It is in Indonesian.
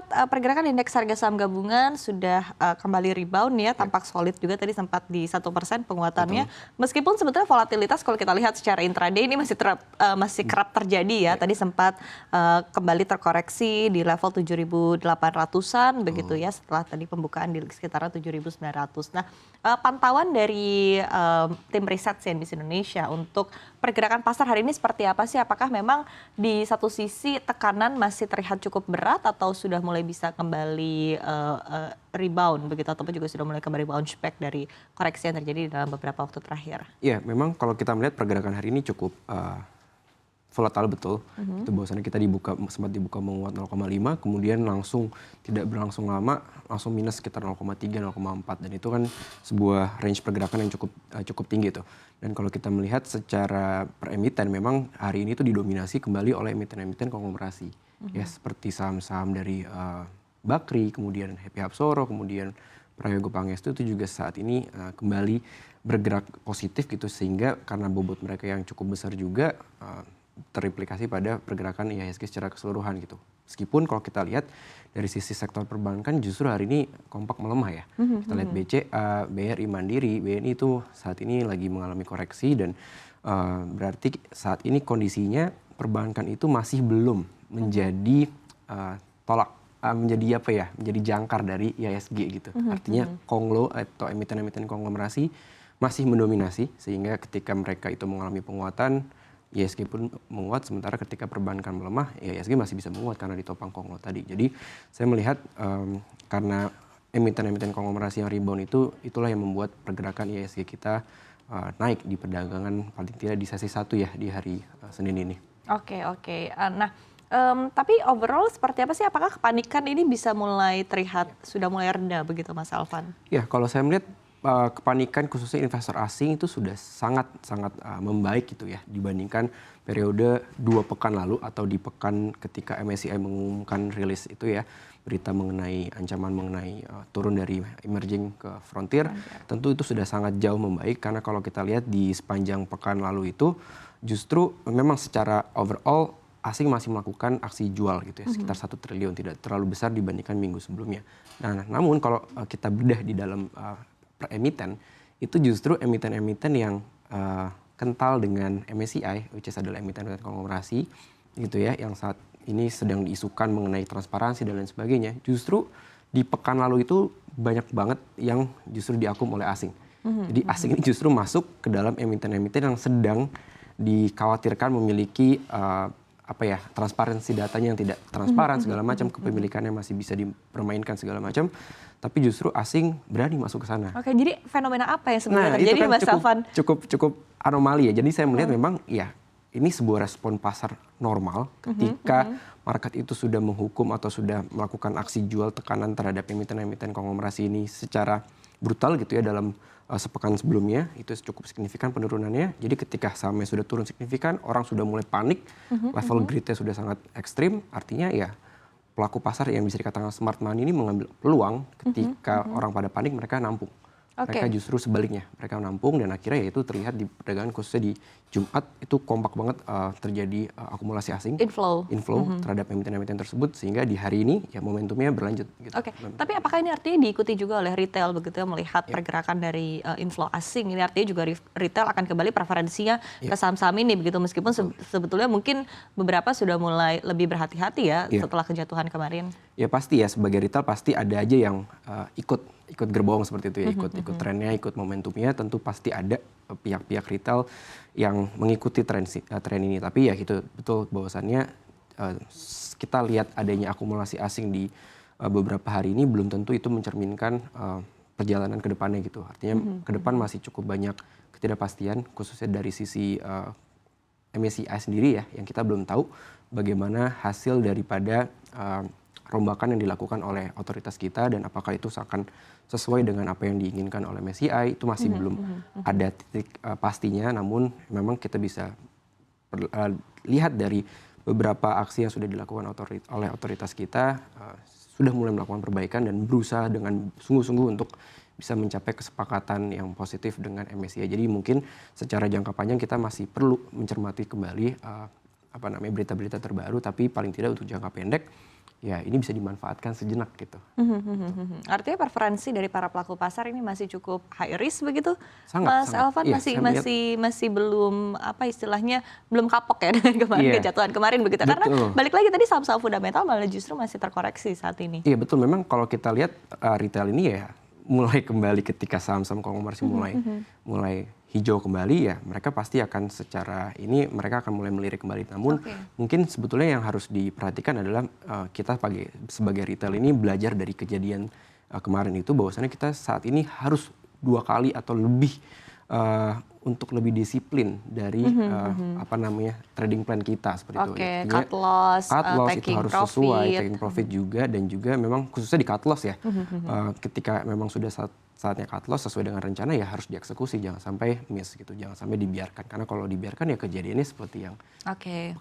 Pergerakan indeks harga saham gabungan sudah kembali rebound ya, tampak solid juga tadi sempat di 1% penguatannya. Betul. Meskipun sebetulnya volatilitas kalau kita lihat secara intraday ini masih kerap terjadi ya. Tadi sempat kembali terkoreksi di level 7.800-an begitu ya, setelah tadi pembukaan di sekitaran 7.900. Nah, pantauan dari tim riset CNBC Indonesia untuk pergerakan pasar hari ini seperti apa sih? Apakah memang di satu sisi tekanan masih terlihat cukup berat atau sudah mulai bisa kembali rebound begitu, ataupun juga sudah mulai kembali bounce back dari koreksi yang terjadi dalam beberapa waktu terakhir? Ya, memang kalau kita melihat pergerakan hari ini cukup volatile betul. Itu bahwasannya kita sempat dibuka menguat 0,5, kemudian langsung tidak berlangsung lama, langsung minus sekitar 0,3, 0,4. Dan itu kan sebuah range pergerakan yang cukup tinggi tuh. Dan kalau kita melihat secara per emiten, memang hari ini tuh didominasi kembali oleh emiten-emiten konglomerasi. Ya, seperti saham-saham dari Bakri, kemudian Happy Hapsoro, kemudian Prayogo Pangestu itu juga saat ini kembali bergerak positif gitu, sehingga karena bobot mereka yang cukup besar juga terreplikasi pada pergerakan IHSG secara keseluruhan gitu. Meskipun kalau kita lihat dari sisi sektor perbankan justru hari ini kompak melemah ya. Kita lihat BCA, BRI Mandiri, BNI itu saat ini lagi mengalami koreksi, dan berarti saat ini kondisinya perbankan itu masih belum menjadi menjadi apa ya, menjadi jangkar dari IHSG gitu. Artinya konglo atau emiten-emiten konglomerasi masih mendominasi, sehingga ketika mereka itu mengalami penguatan, IHSG pun menguat, sementara ketika perbankan melemah, IHSG masih bisa menguat karena ditopang konglo tadi. Jadi saya melihat karena emiten-emiten konglomerasi yang rebound itulah yang membuat pergerakan IHSG kita naik di perdagangan paling tidak di sesi 1 ya di hari Senin ini. Oke. Nah, tapi overall seperti apa sih? Apakah kepanikan ini bisa mulai terlihat sudah mulai reda begitu, Mas Alvan? Ya, kalau saya melihat kepanikan khususnya investor asing itu sudah sangat membaik gitu ya dibandingkan periode 2 pekan lalu atau di pekan ketika MSCI mengumumkan rilis itu ya, berita mengenai ancaman mengenai turun dari emerging ke frontier. Tentu itu sudah sangat jauh membaik, karena kalau kita lihat di sepanjang pekan lalu itu justru memang secara overall asing masih melakukan aksi jual gitu ya, sekitar 1 triliun, tidak terlalu besar dibandingkan minggu sebelumnya. Nah, namun kalau kita bedah di dalam per emiten, itu justru emiten-emiten yang kental dengan MSCI, which is adalah emiten-emiten konglomerasi gitu ya, yang saat ini sedang diisukan mengenai transparansi dan lain sebagainya. Justru di pekan lalu itu banyak banget yang justru diakum oleh asing. Jadi asing ini justru masuk ke dalam emiten-emiten yang sedang dikhawatirkan memiliki transparansi datanya yang tidak transparan segala macam, kepemilikannya masih bisa dipermainkan segala macam, tapi justru asing berani masuk ke sana. Oke, jadi fenomena apa yang sebenarnya terjadi, itu kan Mas Alvan? cukup anomali ya. Jadi saya melihat memang ya ini sebuah respon pasar normal ketika market itu sudah menghukum atau sudah melakukan aksi jual tekanan terhadap emiten-emiten konglomerasi ini secara brutal gitu ya dalam sepekan sebelumnya, itu cukup signifikan penurunannya. Jadi ketika sahamnya sudah turun signifikan, orang sudah mulai panik, level greed-nya sudah sangat ekstrim, artinya ya pelaku pasar yang bisa dikatakan smart money ini mengambil peluang ketika orang pada panik, mereka nampung. Mereka justru sebaliknya, mereka menampung, dan akhirnya ya itu terlihat di perdagangan khususnya di Jumat itu kompak banget terjadi akumulasi asing, inflow terhadap emiten-emiten tersebut, sehingga di hari ini ya momentumnya berlanjut. Gitu. Tapi apakah ini artinya diikuti juga oleh retail begitu ya, melihat pergerakan dari inflow asing, ini artinya juga retail akan kembali preferensinya ke saham-saham ini begitu, meskipun sebetulnya mungkin beberapa sudah mulai lebih berhati-hati ya setelah kejatuhan kemarin? Ya pasti ya, sebagai retail pasti ada aja yang ikut gerbong seperti itu ya, ikut trennya, ikut momentumnya. Tentu pasti ada pihak-pihak retail yang mengikuti tren ini. Tapi ya gitu, betul bahwasannya kita lihat adanya akumulasi asing di beberapa hari ini belum tentu itu mencerminkan perjalanan ke depannya gitu. Artinya ke depan masih cukup banyak ketidakpastian, khususnya dari sisi MSCI sendiri ya, yang kita belum tahu bagaimana hasil daripada rombakan yang dilakukan oleh otoritas kita, dan apakah itu akan sesuai dengan apa yang diinginkan oleh MSCI, itu masih belum ada titik pastinya. Namun memang kita bisa lihat dari beberapa aksi yang sudah dilakukan oleh otoritas kita, sudah mulai melakukan perbaikan dan berusaha dengan sungguh-sungguh untuk bisa mencapai kesepakatan yang positif dengan MSCI. Jadi mungkin secara jangka panjang kita masih perlu mencermati kembali berita-berita terbaru, tapi paling tidak untuk jangka pendek ya ini bisa dimanfaatkan sejenak gitu. Artinya preferensi dari para pelaku pasar ini masih cukup high risk begitu, Sangat, Mas sangat. Elvan, Iya, masih saya melihat masih belum apa istilahnya belum kapok ya dengan kemarin iya, kejatuhan kemarin begitu. Karena betul. balik lagi tadi saham-saham fundamental malah justru masih terkoreksi saat ini. Iya betul, memang kalau kita lihat retail ini ya mulai kembali ketika saham-saham konglomerasi mulai hijau kembali ya mereka pasti akan secara ini mereka akan mulai melirik kembali. Namun mungkin sebetulnya yang harus diperhatikan adalah kita sebagai retail ini belajar dari kejadian kemarin itu bahwasannya kita saat ini harus 2 kali atau lebih untuk lebih disiplin dari apa namanya trading plan kita seperti itu. Oke, Artinya, cut loss, cut loss itu taking harus profit. sesuai, taking profit juga dan juga memang khususnya di cut loss ya. Ketika memang sudah saatnya cut loss sesuai dengan rencana ya harus dieksekusi, jangan sampai miss gitu, jangan sampai dibiarkan karena kalau dibiarkan ya kejadiannya seperti yang Oke.